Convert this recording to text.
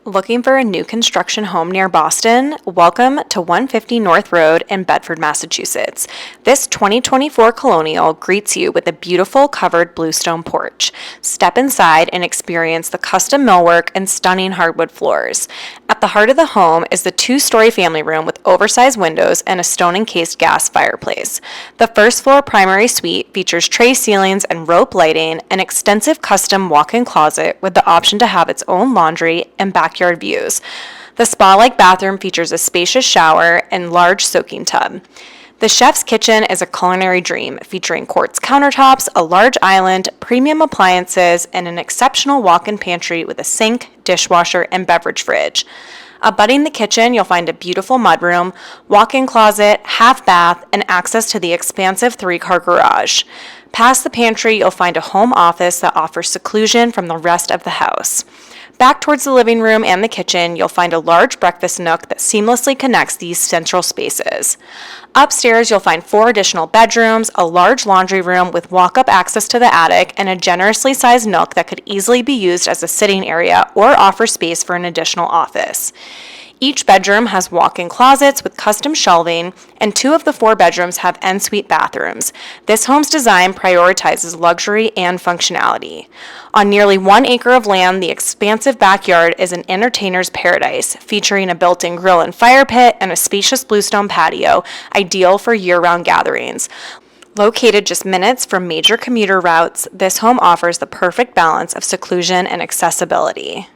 Looking for a new construction home near Boston? Welcome to 150 North Road in Bedford, Massachusetts. This 2024 Colonial greets you with a beautiful covered bluestone porch. Step inside and experience the custom millwork and stunning hardwood floors. At the heart of the home is the two-story family room with oversized windows and a stone-encased gas fireplace. The first floor primary suite features tray ceilings and rope lighting, an extensive custom walk-in closet with the option to have its own laundry and backyard views. The spa-like bathroom features a spacious shower and large soaking tub. The chef's kitchen is a culinary dream, featuring quartz countertops, a large island, premium appliances, and an exceptional walk-in pantry with a sink, dishwasher, and beverage fridge. Abutting the kitchen, you'll find a beautiful mudroom, walk-in closet, half bath, and access to the expansive three-car garage. Past the pantry, you'll find a home office that offers seclusion from the rest of the house. Back towards the living room and the kitchen, you'll find a large breakfast nook that seamlessly connects these central spaces. Upstairs, you'll find 4 additional bedrooms, a large laundry room with walk-up access to the attic, and a generously sized nook that could easily be used as a sitting area or offer space for an additional office. Each bedroom has walk-in closets with custom shelving, and 2 of the 4 bedrooms have ensuite bathrooms. This home's design prioritizes luxury and functionality. On nearly 1 acre of land, the expansive backyard is an entertainer's paradise, featuring a built-in grill and fire pit and a spacious bluestone patio, ideal for year-round gatherings. Located just minutes from major commuter routes, this home offers the perfect balance of seclusion and accessibility.